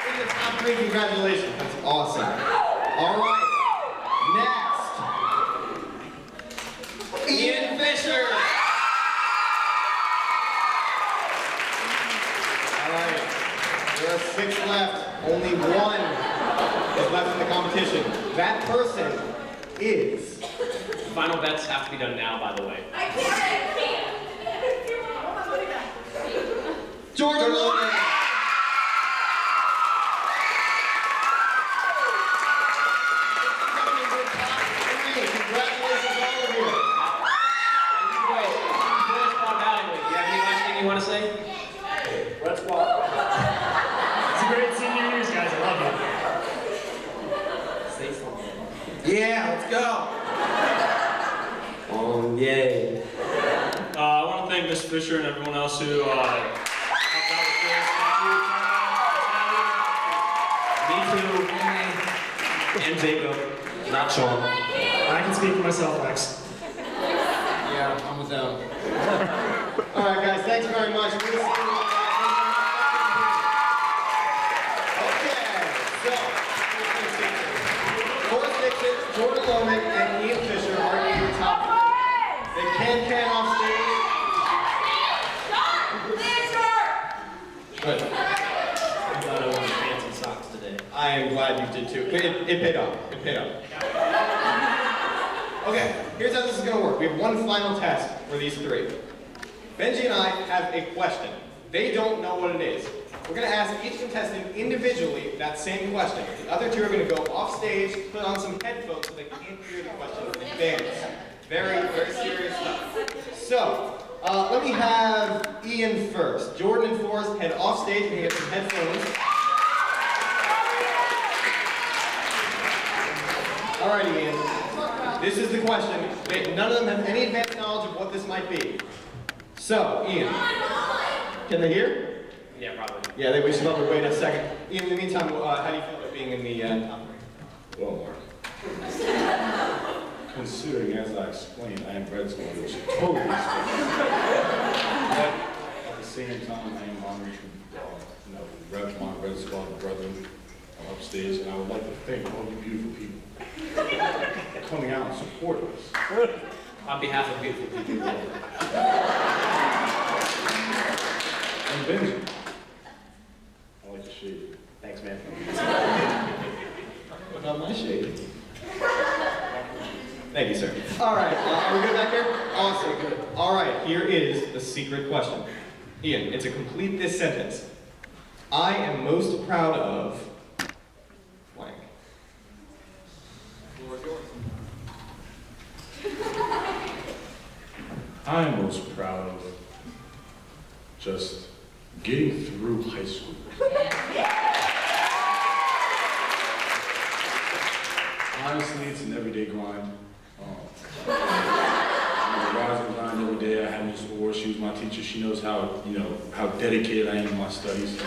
In the top 3, congratulations. That's awesome. All right. Next. Ian Fisher! All right. There are 6 left. Only 1 is left in the competition. That person is... Final bets have to be done now, by the way. I can't. Jordan Logan! Congratulations, all of you. Do you have any last thing you want to say? Red Squad. It's a great senior years, guys. I love you. Say something. Yeah, let's go. Oh, yay. I want to thank Ms. Fisher and everyone else who helped out with this. Me too. And Jacob. Not Sean. I can speak for myself, Lex. Yeah, I'm with them. All right, guys, thanks very much. We'll see you all. Okay, so, Forrest Dixon, Jordan Loman, and Ian Fisher are in the top 3. They can off stage. Good. I thought I wanted fancy socks today. I am glad you did too. It paid off. It paid off. Okay, here's how this is going to work. We have one final test for these 3. Benji and I have a question. They don't know what it is. We're going to ask each contestant individually that same question. The other 2 are going to go off stage, put on some headphones so they can't hear the question in advance. Very, very serious stuff. So, let me have Ian first. Jordan and Forrest head off stage and get some headphones. All right, Ian. This is the question. None of them have any advanced knowledge of what this might be. So, Ian, can they hear? Yeah, probably. Yeah, we should probably wait a second. Ian, in the meantime, how do you feel about being in the top 3? Well, Mark. Considering, as I explained, I am Red Squad, which totally is. But at the same time, I am honored to, rep my Red Squad brethren upstage, and I would like to thank all you beautiful people coming out and supporting us. On behalf of beautiful people. And Benji, I like the shade. Thanks, man. What about my shade? Thank you, sir. All right, are we good back here? Awesome, good. All right, here is the secret question. Ian, it's a complete this sentence. I am most proud of blank. I am most proud of just getting through high school. Honestly, it's an everyday grind. Rise and grind every day. I teacher. She knows how, how dedicated I am in my studies.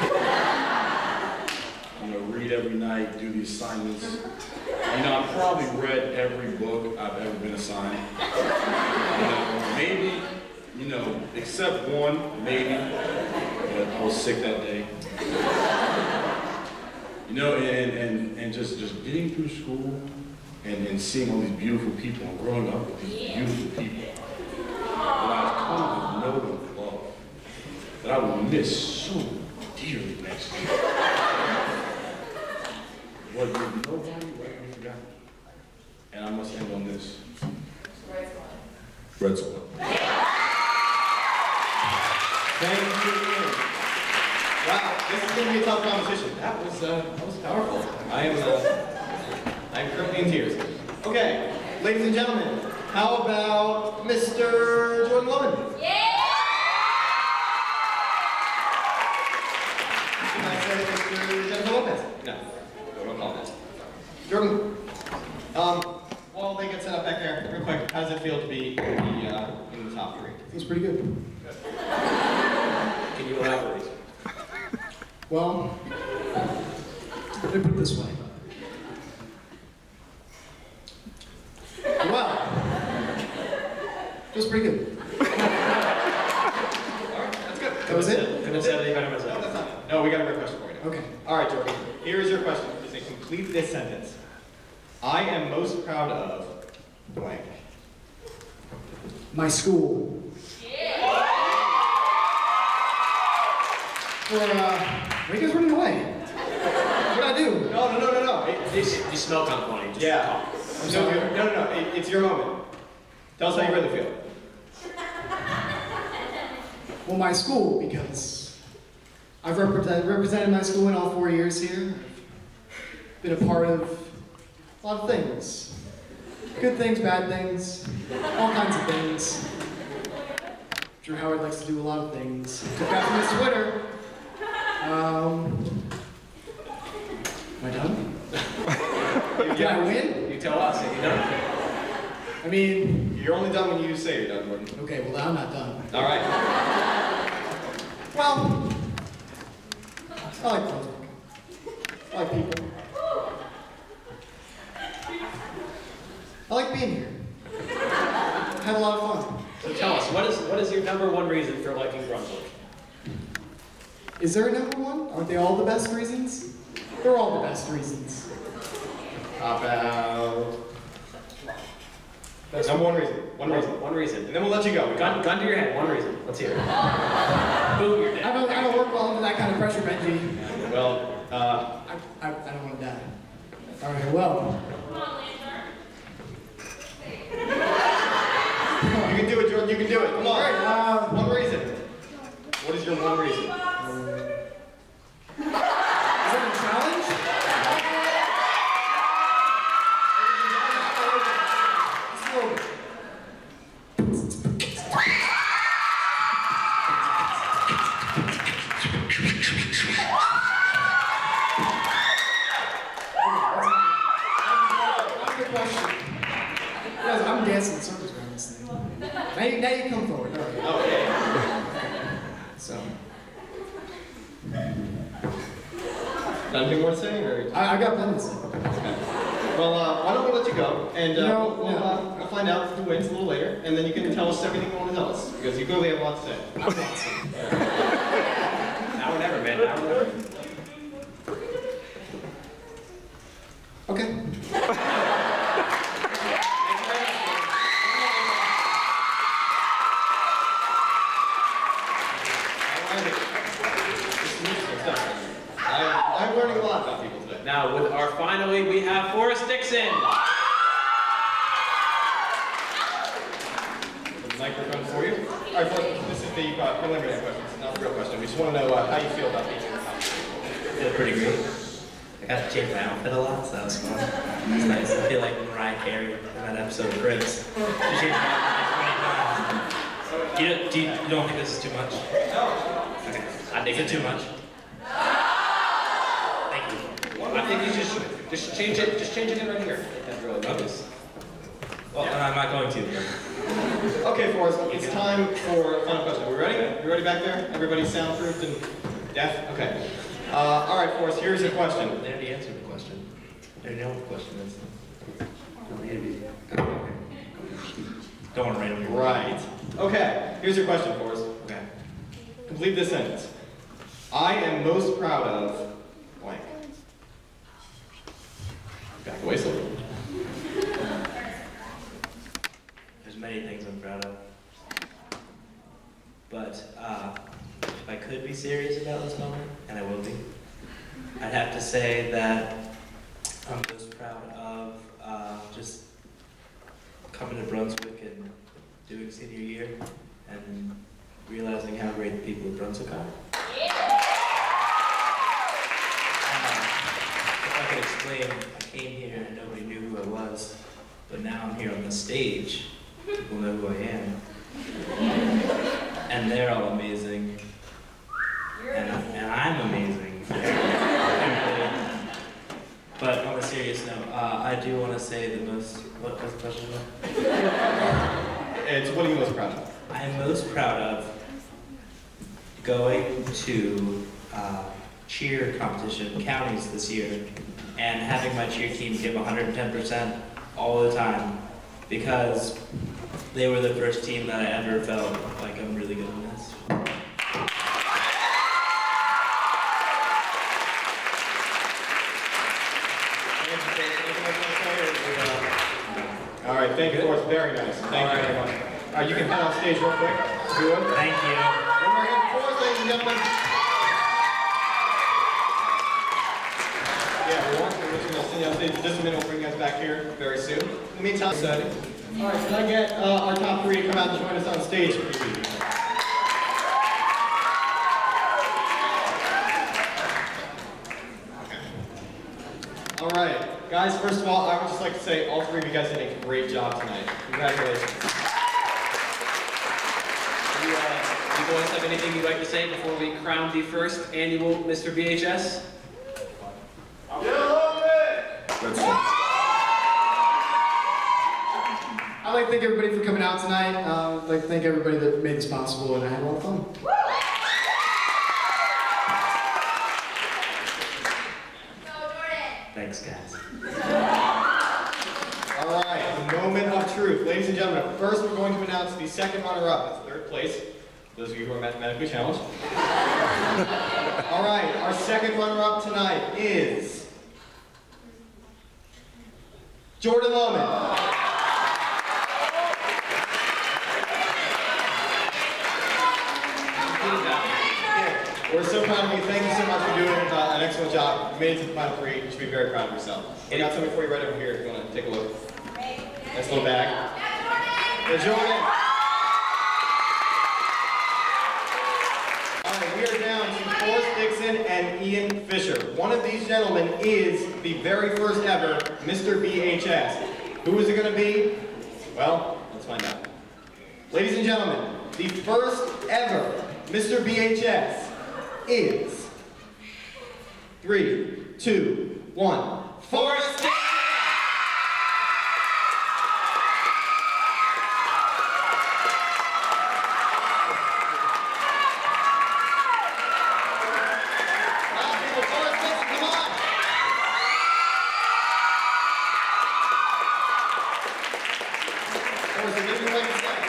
Read every night, do the assignments. I've probably read every book I've ever been assigned. Maybe, except one, maybe, but I was sick that day. And just getting through school and seeing all these beautiful people and growing up with these beautiful people that I've come to know and love, that I will miss so dearly next year. What nobody right we forgot. And I must end on this. Red Squad. Thank you. Wow, this is going to be a tough competition. That was powerful. I'm currently in tears. Okay, ladies and gentlemen, how about Mr. Jordan Loman? Yeah! Can I say Mr. Jennifer Lopez? No, don't call that. Jordan, while they get set up back there, real quick, how does it feel to be in the top three? Feels pretty good. Can you elaborate? Well, let me put it this way. Well, feels pretty good. Alright, that's good. That was it? Couldn't have said any better myself. No, that's not it. No, we got a real question for you. Okay. Alright, Jordan, here is your question. Just say complete this sentence. I am most proud of blank. My school. For, where are you guys running away? What'd I do? No. You smell kind of funny. Just Yeah. I'm sorry. No. It's your moment. Tell us how you really feel. Well, my school, because I've represented my school in all 4 years here. I've been a part of a lot of things. Good things, bad things, all kinds of things. Drew Howard likes to do a lot of things. Took that from his Twitter. Am I done? Did I win? You tell us, are you done? I mean... You're only done when you say you're done, Jordan. Okay, well, I'm not done. Alright. Well, I like Brunswick. I like people. I like being here. Had a lot of fun. So tell us, what is your number one reason for liking Brunswick? Is there a number one? Aren't they all the best reasons? They're all the best reasons. About... That's number one reason. One reason. And then we'll let you go. Gun to your head, one reason. Let's hear it. Boom, you're dead. I don't work well under that kind of pressure, Benji. Well, I don't want to die. Alright, well. You can do it, Jordan. You can do it. Come on. Alright, one reason. What is your one reason? Is that a challenge? I'm dancing in circles around this thing. Now you come forward. All right. Okay. So. Anything more to say? Or? I got plenty to say. Okay. Well, why don't we let you go, and we'll find out who wins a little later, and then you can tell us everything you want to tell us, because you clearly have a lot to say. Now or never, man. Now or never. Okay. I'm learning a lot about people today. Now, with our finally, we have Forrest Dixon. The microphone for you. All right, Forrest, this is the preliminary questions, not the real question. We just want to know how you feel about being in the top. Feel pretty great. I got to change my outfit a lot, so that was fun. It's nice. I feel like Mariah Carey in that episode of Cribs. She changed my outfit 20 times. You don't think this is too much? Okay. I think it's too much. Thank you. Well, I think you just change it. Just change it in right here. That's really nice. Well, I'm not going to. Okay. Okay, Forrest, it's time for a final question. Are we ready? You ready back there? Everybody soundproofed and deaf? Okay. All right, Forrest, here's your question. They already answered the question. They already know what the question is. Don't want to random. Right. Okay, here's your question, Forrest. Okay. Complete this sentence. I am most proud of blank. Back away a little. There's many things I'm proud of. But if I could be serious about this moment, and I will be, I'd have to say that I'm most proud of just coming to Brunswick and doing senior year and realizing how great the people of Brunswick are. If I could explain, I came here and nobody knew who I was, but now I'm here on the stage. People know who I am. And they're all amazing. And I'm amazing. But on a serious note, I do want to say the most, what was the question about? It's what are you most proud of? I am most proud of going to cheer competition, counties this year, and having my cheer team give 110% all the time, because they were the first team that I ever felt like I'm really good in this. All right, thank you, Forrest. Very nice. Thank you very much. All right, you can head off stage real quick. Do it. Thank you. One more hand for Forrest, ladies and gentlemen. Yeah, we're just going to send you off stage in just a minute. We'll bring you guys back here very soon. In the meantime, exciting. All right, can I get our top three to come out and join us on stage, please? All right, guys, first of all, I would just like to say all three of you guys did a great job tonight. Congratulations. Do you boys have anything you'd like to say before we crown the first annual Mr. BHS? I'd like to thank everybody for coming out tonight. I'd like to thank everybody that made this possible, and I had a lot of fun. Thanks, guys. All right, the moment of truth. Ladies and gentlemen, first we're going to announce the second runner-up. That's third place. Those of you who are mathematically challenged. All right, our second runner-up tonight is Jordan Lohman. We're so proud of you. Thank you so much for doing an excellent job. You made it to the final three. You should be very proud of yourself. We got something for you right over here if you want to take a look. Nice little bag. Yeah, Jordan. All right, we are down to Forrest Dixon and Ian Fisher. One of these gentlemen is the very first ever Mr. BHS. Who is it going to be? Well, let's find out. Ladies and gentlemen, the first ever Mr. BHS is 3, 2, 1. Forrest Dixon!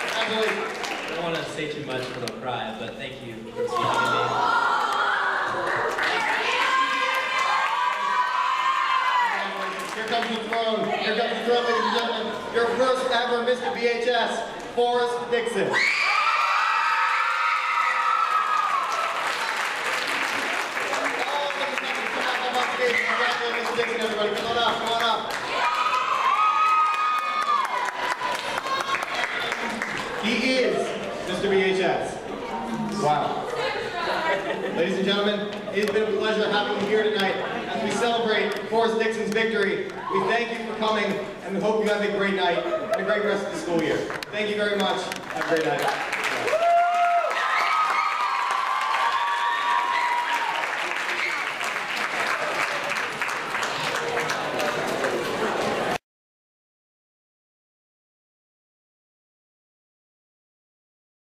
I don't want to say too much because I'll cry, but thank you for having me. Here comes the throne. Here comes the throne, ladies and gentlemen. Your first ever Mr. BHS, Forrest Dixon. Congratulations, Mr. Dixon, everybody. Come on up, come on up. He is Mr. BHS. Wow. Ladies and gentlemen, it's been a pleasure having you here tonight as we celebrate Forrest Dixon's victory. We thank you for coming, and we hope you have a great night and a great rest of the school year. Thank you very much. Have a great night.